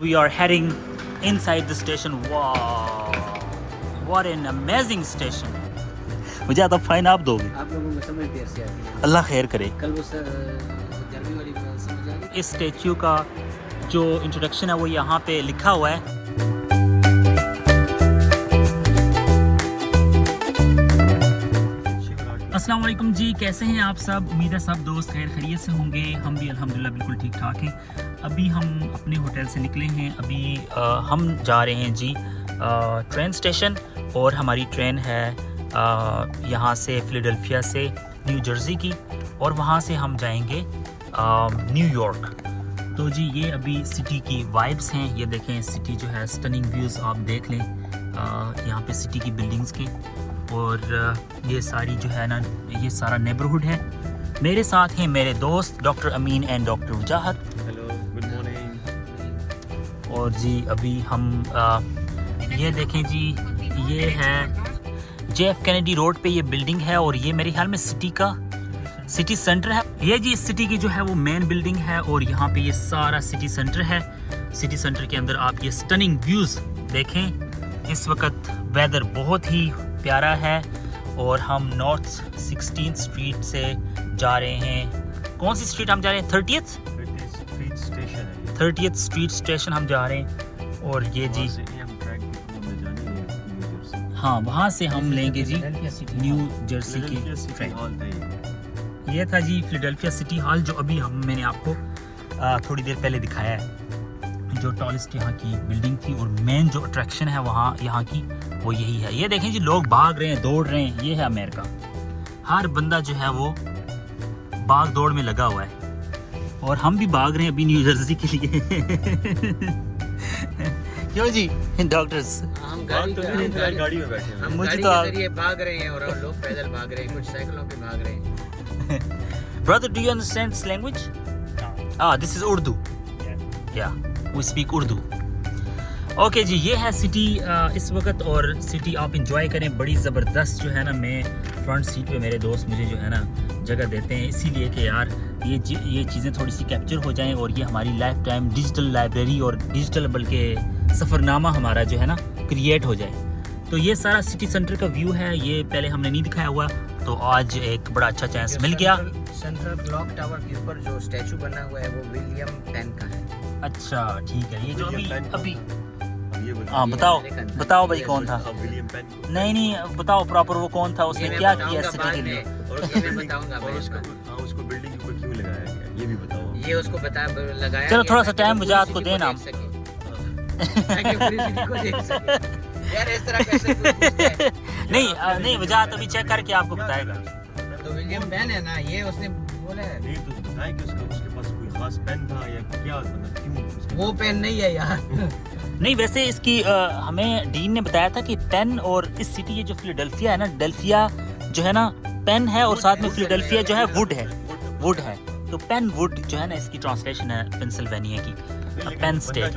We are heading inside the station. Wow, what an amazing station. मुझे आता fine आप दोगे? आप लोगों को समझ देर से आती है। अल्लाह खैर करे। कल वो जर्मनी वाली समझ आ गई। इस स्टैच्यू का जो इंट्रोडक्शन है वो यहाँ पे लिखा हुआ है। अस्सलाम वालेकुम जी, कैसे हैं आप सब? उम्मीद है सब दोस्त खैर खैरियत से होंगे। हम भी अल्हम्दुलिल्लाह बिल्कुल ठीक ठाक हैं। अभी हम अपने होटल से निकले हैं। अभी हम जा रहे हैं जी ट्रेन स्टेशन, और हमारी ट्रेन है यहाँ से फिलाडेल्फिया से न्यू जर्सी की, और वहाँ से हम जाएंगे न्यूयॉर्क। तो जी ये अभी सिटी की वाइब्स हैं। ये देखें सिटी जो है, स्टनिंग व्यूज़ आप देख लें यहाँ पे सिटी की बिल्डिंग्स के, और ये सारी जो है ना, ये सारा नेबरहुड है। मेरे साथ हैं मेरे दोस्त doctor Amin and doctor Wajahat. Hello, good morning. और जी अभी हम ये देखें जी, ये है JF कैनेडी रोड पे ये बिल्डिंग है, और ये मेरे ख्याल में सिटी सेंटर है। ये जी इस सिटी की जो है वो मेन बिल्डिंग है, और यहाँ पे ये सारा सिटी सेंटर है। सिटी सेंटर के अंदर आप ये स्टनिंग व्यूज़ देखें। इस वक्त वेदर बहुत ही प्यारा है, और हम नॉर्थ 16th स्ट्रीट से जा रहे हैं। कौन सी स्ट्रीट हम जा रहे हैं? 30th स्ट्रीट स्टेशन है। 30th स्ट्रीट स्टेशन हम जा रहे हैं। और ये जी हाँ, वहाँ से हम लेंगे जी न्यू जर्सी की ट्रेन। ये था जी फिलाडेल्फिया सिटी हॉल, जो अभी मैंने आपको थोड़ी देर पहले दिखाया है, जो टॉलेस्ट यहाँ की बिल्डिंग थी, और मेन जो अट्रैक्शन है वहाँ यहाँ की वो यही है। ये देखें जी, लोग भाग रहे हैं, दौड़ रहे हैं। ये है अमेरिका। हर बंदा जो है वो भाग दौड़ में लगा हुआ है, और हम भी भाग रहे हैं अभी न्यू जर्सी के लिए। क्यों जी डॉक्टर्स? हम गाड़ी में बैठे हैं। हम मुझे गाड़ी तो के जरिए भाग रहे हैं, और लोग पैदल भाग रहे हैं, कुछ साइकिलों पे भाग रहे हैं। Brother, do you understand this language? This is Urdu. Yeah, we speak Urdu. Okay जी, ये है सिटी इस वक्त, और सिटी आप इंजॉय करें। बड़ी ज़बरदस्त जो है ना, मैं फ्रंट सीट पे, मेरे दोस्त मुझे जो है ना जगह देते हैं, इसीलिए कि यार ये चीज़ें थोड़ी सी कैप्चर हो जाएं, और ये हमारी लाइफ टाइम डिजिटल लाइब्रेरी और डिजिटल बल्कि सफ़रनामा हमारा जो है ना क्रिएट हो जाए। तो ये सारा सिटी सेंटर का व्यू है। ये पहले हमने नहीं दिखाया हुआ, तो आज एक बड़ा अच्छा चांस मिल गया। सेंट्रल क्लॉक टावर के ऊपर जो स्टैचू बना हुआ है वो विलियम पेन का है। अच्छा ठीक है। ये जो अभी ये हाँ, बताओ भाई कौन था? William pen. नहीं बताओ प्रॉपर वो कौन था, उसने क्या किया सिटी के लिए? ये मैं बताऊंगा भाई उसको बिल्डिंग के ऊपर क्यों लगाया गया, ये भी बताओ। ये उसको लगाया। चलो थोड़ा सा टाइम वजाहत को देना। यार इस तरह कैसे पूछते हैं? नहीं वजाहत अभी चेक करके आपको बताएगा। तो विलियम पेन है ना, ये उसने बोला है। नहीं तो बताएं कि उसके पास कोई खास पेन था या क्या, मतलब क्यों? वो पेन नहीं है यार। नहीं वैसे इसकी हमें डीन ने बताया था कि पेन, और इस सिटी ये जो फिलाडेल्फिया है ना, डेल्फिया जो है ना पेन है, और साथ में फिलाडेल्फिया जो है वुड है। तो पेन वुड जो है ना, इसकी ट्रांसलेशन है पेंसिल्वेनिया की, पेन स्टेट,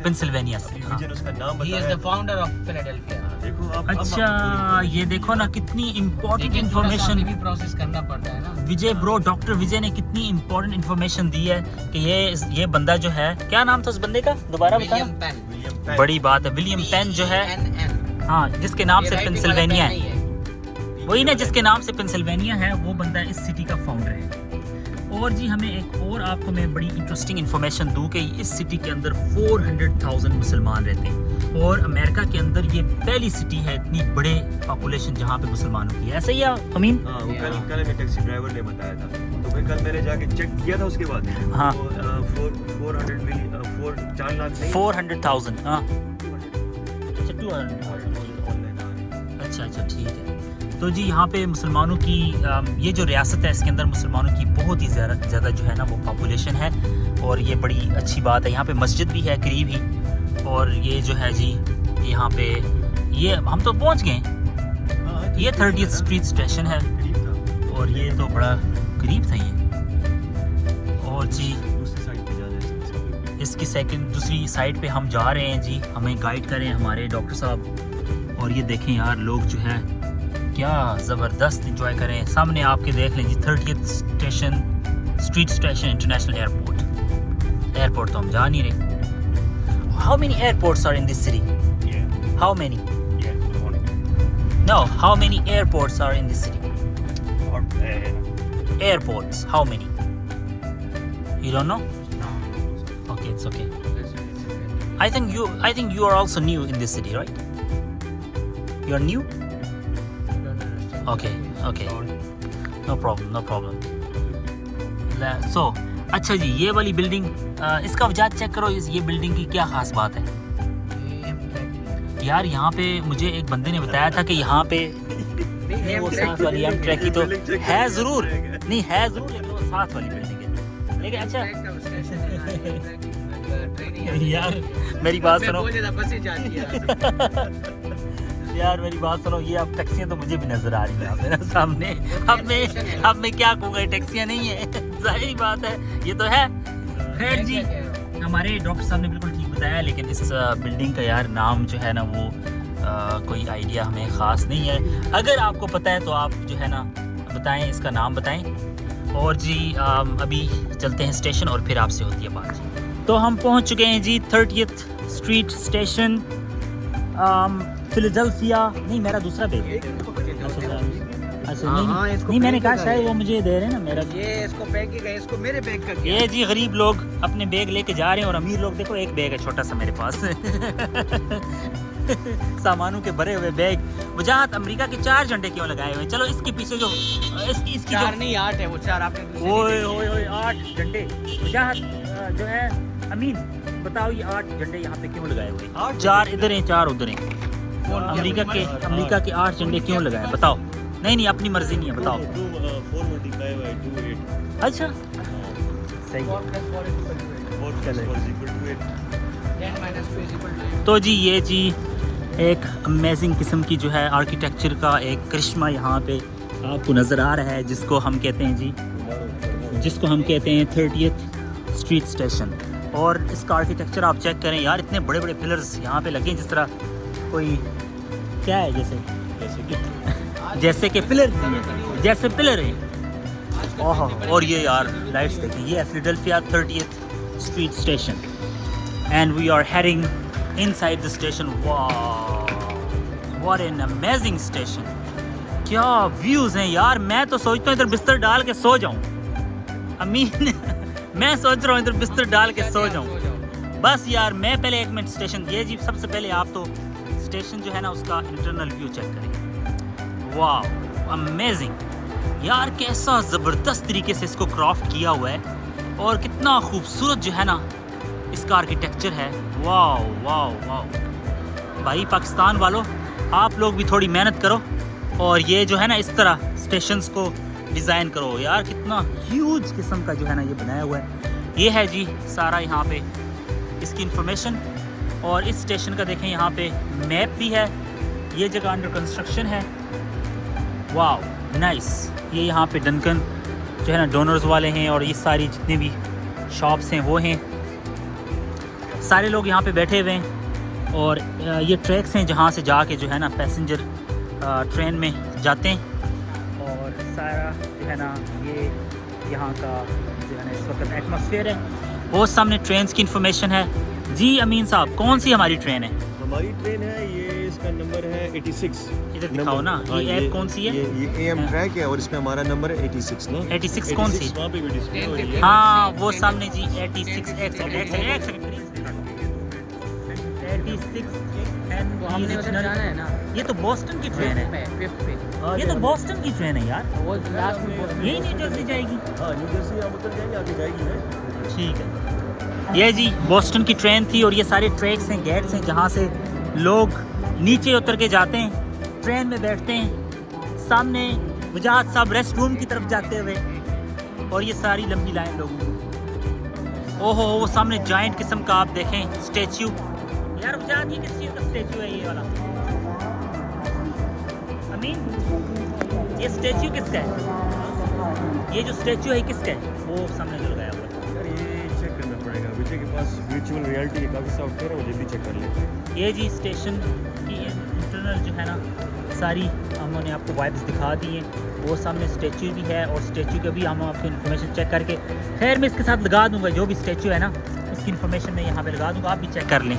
पेंसिल्वेनिया से। उसका नाम He is the founder of Philadelphia. देखो आप। अच्छा ये देखो ना, कितनी इम्पोर्टेंट इन्फॉर्मेशन भी प्रोसेस करना पड़ता है ना। विजय ब्रो, डॉक्टर विजय ने कितनी इम्पोर्टेंट इन्फॉर्मेशन दी है कि ये बंदा जो है, क्या नाम था उस बंदे का, दोबारा बताना। William pen. बड़ी बात है, विलियम पेन जो है, हाँ, जिसके नाम से पेंसिल्वेनिया है, वही ना जिसके नाम से पेंसिल्वेनिया है, वो बंदा इस सिटी का फाउंडर है। और जी हमें एक और आपको मैं बड़ी इंटरेस्टिंग इन्फॉर्मेशन दूं कि इस सिटी के अंदर 400,000 मुसलमान रहते हैं, और अमेरिका के अंदर ये पहली सिटी है इतनी बड़े पॉपुलेशन जहाँ पे मुसलमानों की। ऐसा ही है अमीन? हाँ, वो कल मैं टैक्सी ड्राइवर ने बताया था, तो फिर कल मैंने जाके चेक किया था उसके बाद। हाँ, 400,000 हाँ, अच्छा 200,000। अच्छा ठीक है। तो जी यहाँ पे मुसलमानों की ये जो रियासत है, इसके अंदर मुसलमानों की बहुत ही ज़्यादा जो है ना वो पॉपुलेशन है, और ये बड़ी अच्छी बात है। यहाँ पे मस्जिद भी है करीब ही, और ये जो है जी यहाँ पे ये हम तो पहुँच गए। ये 30th स्ट्रीट स्टेशन है, और ये तो बड़ा करीब था ये। और जी इसकी दूसरी साइड पे हम जा रहे हैं जी, हमें गाइड करें हमारे डॉक्टर साहब। और ये देखें यार, लोग जो है क्या ज़बरदस्त इंजॉय करें। सामने आपके देख लें जी 30th street station international airport तो हम जा नहीं रहे। many airports are in this city? Yeah. How many? Yeah. Good morning. No, how many airports are in this city? Or, Airports, how many? You don't know? Okay, it's okay. I think you are also new in this city, right? You are new? Okay. No problem. So, अच्छा जी, ये वाली building इसका वजह check करो, ये building की क्या खास बात है यार। यहाँ पे मुझे एक बंदे ने बताया था कि यहाँ पे वो साथ वाली एम ट्रैक की तो है ज़रूर, नहीं है ज़रूर, लेकिन वो साथ वाली बिल्डिंग है। लेकिन अच्छा यार मेरी बात सुनो यार, मेरी बात सुनो, ये अब टैक्सियाँ तो मुझे भी नजर आ रही हैं यहाँ पे ना सामने। अब मैं क्या कहूँगा, टैक्सियाँ नहीं है, जाहिर बात है, ये तो है। खैर जी, हमारे डॉक्टर साहब ने बिल्कुल ठीक बताया, लेकिन इस बिल्डिंग का यार नाम जो है ना वो कोई आइडिया हमें ख़ास नहीं है। अगर आपको पता है तो आप जो है ना बताएं, इसका नाम बताएं। और जी अभी चलते हैं स्टेशन और फिर आपसे होती है बात जी। तो हम पहुंच चुके हैं जी 30th स्ट्रीट स्टेशन, फिलाडेल्फिया। नहीं, मेरा दूसरा बैग है। अच्छा नहीं मैंने कहा शायद वो मुझे दे रहे हैं ना मेरा। ये इसको बैग की गए, इसको मेरे बैग का ये जी गरीब लोग अपने बैग लेके जा रहे हैं, और अमीर लोग देखो एक बैग है छोटा सा मेरे पास सामानों के भरे हुए बैग। वजाहत अमेरिका के 4 झंडे क्यों लगाए हुए हैं? चलो इसके पीछे जो इसकी 4 नहीं 8 है, वो 4 आपने ओए 8 झंडे। वजाहत जो है अमीन बताओ, ये 8 झंडे यहाँ पे क्यों लगाए हुए हैं? 4 इधर हैं 4 उधर हैं। अमेरिका के 8 झंडे क्यों लगाए बताओ? नहीं अपनी मर्जी नहीं है, बताओ। 425/28. अच्छा सही है। 4+4=8. तो जी ये जी एक अमेजिंग किस्म की जो है आर्किटेक्चर का एक करिश्मा यहाँ पे आपको नज़र आ रहा है, जिसको हम कहते हैं 30th स्ट्रीट स्टेशन। और इसका आर्किटेक्चर आप चेक करें यार, इतने बड़े बड़े पिलर्स यहाँ पे लगे हैं, जिस तरह कोई क्या है जैसे कि पिलर हैं। ओह, और ये यार लाइट्स देखें, ये है Philadelphia 30th street station and we are heading inside the station. वाह, व्हाट एन अमेजिंग स्टेशन, क्या व्यूज़ हैं यार। मैं तो सोचता हूँ इधर बिस्तर डाल के सो जाऊँ। अमीन मैं सोच रहा हूँ इधर बिस्तर डाल के सो जाऊँ बस यार। मैं पहले 1 मिनट स्टेशन, ये जी सबसे पहले आप तो स्टेशन जो है ना उसका इंटरनल व्यू चेक करें। वाह अमेजिंग यार, कैसा ज़बरदस्त तरीके से इसको क्राफ्ट किया हुआ है, और कितना खूबसूरत जो है ना इसका आर्किटेक्चर है। वाह भाई पाकिस्तान वालों, आप लोग भी थोड़ी मेहनत करो और ये जो है ना इस तरह स्टेशंस को डिज़ाइन करो यार। कितना ह्यूज किस्म का जो है ना ये बनाया हुआ है। ये है जी सारा यहाँ पे इसकी इंफॉर्मेशन। और इस स्टेशन का देखें यहाँ पे मैप भी है। ये जगह अंडर कंस्ट्रक्शन है। वाह नाइस। ये यहाँ पे डंकन जो है ना डोनर्स वाले हैं, और ये सारी जितने भी शॉप्स हैं वो हैं। सारे लोग यहाँ पे बैठे हुए हैं, और ये ट्रैक्स हैं जहाँ से जाके जो है ना पैसेंजर ट्रेन में जाते हैं। और सारा जो है ना ये यहाँ का जो है ना इस वक्त एटमॉस्फेयर है। वो सामने ट्रेन्स की इंफॉर्मेशन है जी। अमीन साहब कौन सी हमारी ट्रेन है? हमारी ट्रेन है, ये इसका नंबर है 86। इधर दिखाओ ना, ये ऐप कौन सी है? ये AM ट्रैक है, और इसमें हमारा नंबर है 86 ना। 86 कौन सी? वहाँ पे भी डिस्प्ले हो रही है। हाँ वो सामने जी 86। एक सेकंड 86 हमने उधर जाना है ना। ये तो बॉस्टन की ट्रेन है। ये तो बॉस्टन की ट्रेन है यार। वो लास्ट में यही न्यू जर्सी जाएगी। हाँ न्यू जर्सी हम उतर जाएंगे, आगे जाएगी ना। ठीक है। ये जी बॉस्टन की ट्रेन थी, और ये सारे ट्रैक्स हैं, गेट्स हैं, जहाँ से लोग नीचे उतर के जाते हैं, ट्रेन में बैठते हैं। सामने वजाहत साहब रेस्ट रूम की तरफ जाते हुए, और ये सारी लंबी लाइन लोगों की। ओहो वो सामने जाइंट किस्म का आप देखें स्टैच्यू। यार वजाहत ये किस चीज़ का स्टैच्यू है ये वाला? अमीन ये स्टैच्यू किसका है? ये जो स्टैच्यू है किसका है? वो सामने जो लगाया हुआ है। यार ये चेक करना पड़ेगा, विजय के पास वर्चुअल रियलिटी के काफ़ी सॉफ्टवेयर है, वो जल्दी चेक कर लेते हैं। ये जी स्टेशन की इंटरनल जो है ना सारी हमने आपको वाइब्स दिखा दी हैं। वो सामने स्टैच्यू भी है, और स्टैच्यू का भी हम आपको इन्फॉर्मेशन चेक करके, खैर मैं इसके साथ लगा दूंगा जो भी स्टैच्यू है ना उसकी इन्फॉर्मेशन मैं यहाँ पे लगा दूंगा, आप भी चेक कर लें।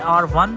R1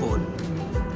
4.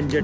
NJ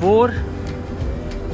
4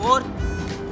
4۔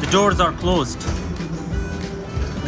The doors are closed۔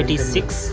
86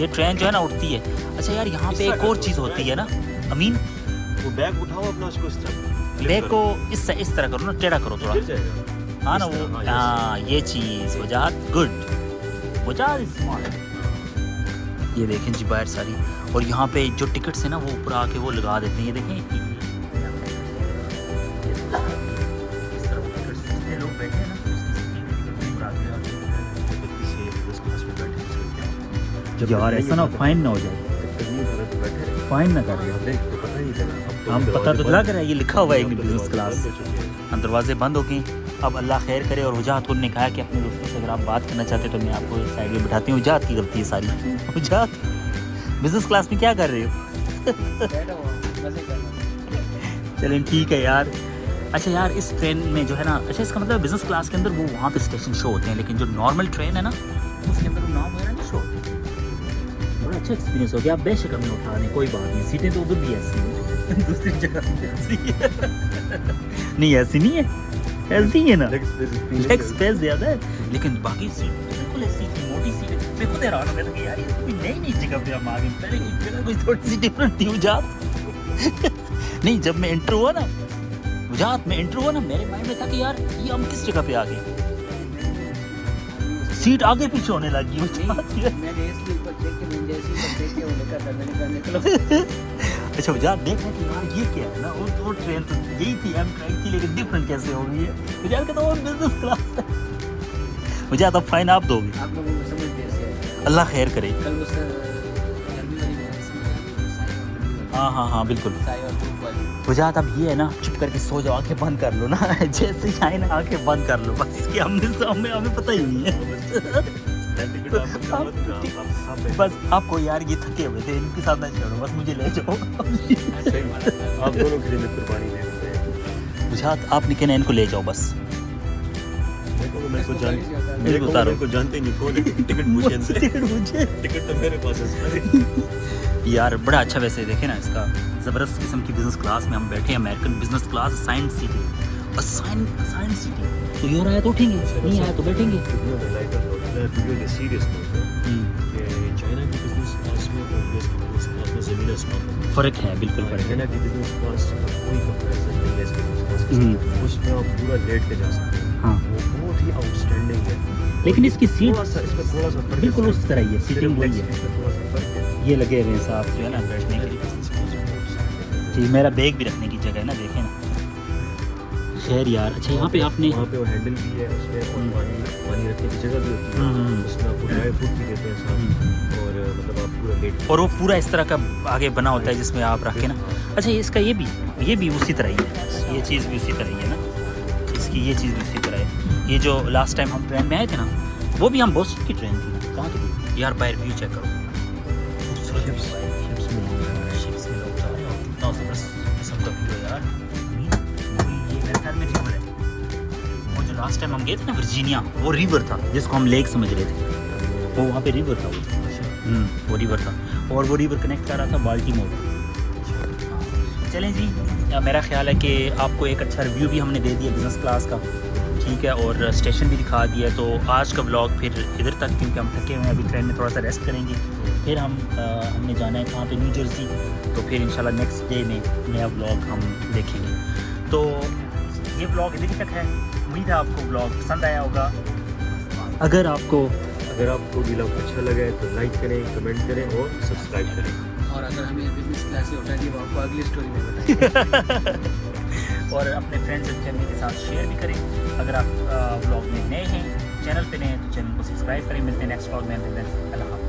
ये ट्रेन जो है ना उठती है। अच्छा यार यहाँ पे एक और चीज़ होती है ना अमीन, वो बैग उठाओ अपना, उसको इस तरह बैग को इस तरह करो ना, टेढ़ा करो थोड़ा, गिर जाएगा। हाँ ना इस वो, तरह, हाँ, हाँ ये चीज़ वजाहत गुड, वजाहत स्मार्ट। ये देखें जी बाहर सारी, और यहाँ पे जो टिकट्स है ना वो ऊपर आके वो लगा देते हैं, ये देखें इस तरह वो टिकट्स जितने लोग बैठे हैं ना उसकी ऊपर आके यार ऐसा ना फाइन ना हो जाए, फाइन ना कर दे। हम पता तो लग रहा है, ये लिखा हुआ है बिजनेस क्लास, हम दरवाजे बंद हो गए। अब अल्लाह खैर करे। और वजाहत ने कहा कि अपने दोस्तों से अगर आप बात करना चाहते हो तो मैं आपको साइड में बिठाती हूँ। वजाहत की गलती है सारी। वजाहत बिजनेस क्लास में क्या कर रहे हो? चलें ठीक है यार। अच्छा यार इस ट्रेन में जो है ना, अच्छा इसका मतलब बिजनेस क्लास के अंदर वो वहाँ पे स्टेशन शो होते हैं, लेकिन जो नॉर्मल ट्रेन है ना उसके अंदर वो नाम वगैरह नहीं शो होते। बड़ा अच्छा एक्सपीरियंस हो गया। आप बेशक हमें उठा दें, कोई बात नहीं, सीटें तो उधर भी ऐसी हैं, दूसरी जगह ऐसी है। नहीं ऐसी नहीं है, ऐसी है ना, लेग स्पेस ज़्यादा है, लेकिन बाकी सीट बिल्कुल ऐसी थी, मोटी सीट। मैं खुद हैरान हो गया था कि यार ये कोई नई जगह पे हम आ गए, पहले की जगह कोई थोड़ी सी डिफरेंट थी। वजाहत नहीं, जब मैं एंटर हुआ ना, वजाहत में एंटर हुआ ना, मेरे माइंड में था कि यार ये हम किस जगह पे आ गए, सीट आगे पीछे होने लगी। अच्छा वजाहत देख रहे कि यार ये क्या है ना, वो ट्रेन तो यही थी, एम ट्रेन थी, लेकिन डिफरेंट कैसे हो गई है। वजाहत कहता वो बिजनेस क्लास है। वजाहत अब फाइन आप दोगे, आप लोगों को समझ कैसे? अल्लाह खैर करे। कल उस गर्मी वाली में समझ आ हाँ बिल्कुल। साई और धूप वाली। वजाहत अब ये है ना, चुप करके सो जाओ, आंखें बंद कर लो ना, जैसे ही आए ना आंखें बंद कर लो बस, कि हमें पता ही नहीं है। बस आपको यार ये थके हुए थे, इनके साथ ना छोड़ो, बस मुझे ले जाओ। आप दोनों के लिए मैं कुर्बानी दे देते हैं। वजाहत आप निकले इनको ले जाओ बस। मेरे को जानते नहीं कौन है, टिकट पूछे इनसे। टिकट तो मेरे पास है। यार बड़ा अच्छा वैसे देखे ना, इसका ज़बरदस्त किस्म की बिजनेस क्लास में हम बैठे हैं, American business class, science city, और साइंस सिटी तो ये आया तो उठेंगे, नहीं आया तो बैठेंगे। चाइना की बिजनेस क्लास में और यूएस की बिजनेस क्लास में ज़मीन आसमान फ़र्क है, बिल्कुल फ़र्क है। चाइना की बिजनेस क्लास का कोई कंपैरिजन नहीं है इस बिजनेस क्लास के साथ। उसमें आप पूरा लेट के जा सकते हैं, हाँ वो बहुत ही आउटस्टैंडिंग है। लेकिन इसकी सीट थोड़ा सा फर्क है, बिल्कुल उस तरह ही है, सीटिंग वही है, इसमें थोड़ा सा फर्क है। ये लगे हुए साहब जो है ना बैठने के लिए। जी मेरा बैग भी रखने की जगह है ना, देखें ना। खैर यार अच्छा यहाँ पे आपने वहाँ पे वो हैंडल भी है उसमें, और पानी रखने की जगह भी होती है, उसमें आपको ड्राई फ्रूट भी देते हैं साथ, और मतलब आप पूरा लेट, और वो पूरा इस तरह का आगे बना होता है जिसमें आप रखें ना। अच्छा इसका ये भी उसी तरह ही है, ये चीज़ भी उसी तरह ही है ना, इसकी ये चीज़ भी उसी तरह है। ये जो लास्ट टाइम हम ट्रेन में आए थे ना, वो भी हम बोस्टन की ट्रेन थी। कहाँ की थी यार, बाहर व्यू चेक करो, शिप्स में लोग जा रहे हो, कितना ज़बरदस्त किस्म का व्यू है यार। ये मेरे ख्याल में रिवर है, वो जो लास्ट टाइम हम गए थे ना वर्जीनिया, वो रिवर था जिसको हम लेक समझ रहे थे, वो वहाँ पे रिवर था वो रिवर था, और वो रिवर कनेक्ट कर रहा था बाल्टीमोर। चलें जी, मेरा ख्याल है कि आपको एक अच्छा रिव्यू भी हमने दे दिया बिज़नेस क्लास का, ठीक है, और स्टेशन भी दिखा दिया। तो आज का व्लॉग फिर इधर तक, क्योंकि हम थके हुए हैं, अभी ट्रेन में थोड़ा सा रेस्ट करेंगे, फिर हमने जाना है कहाँ पे, न्यू जर्सी। तो फिर इंशाल्लाह नेक्स्ट डे में नया व्लॉग हम देखेंगे। तो ये व्लॉग इधर ही तक है, उम्मीद है आपको व्लॉग पसंद आया होगा। अगर आपको व्लॉग अच्छा लगा है तो लाइक करें, कमेंट करें और सब्सक्राइब करें। और अगर हमें बिजनेस क्लास से उठा दिया तो आपको अगली स्टोरी में बताएंगे। और अपने फ्रेंड्स एंड फैमिली के साथ शेयर भी करें। अगर आप व्लॉग में नए हैं, चैनल पे नए हैं, तो चैनल को सब्सक्राइब करें। मिलते हैं नेक्स्ट व्लॉग में। अल्लाह हाफ़िज़।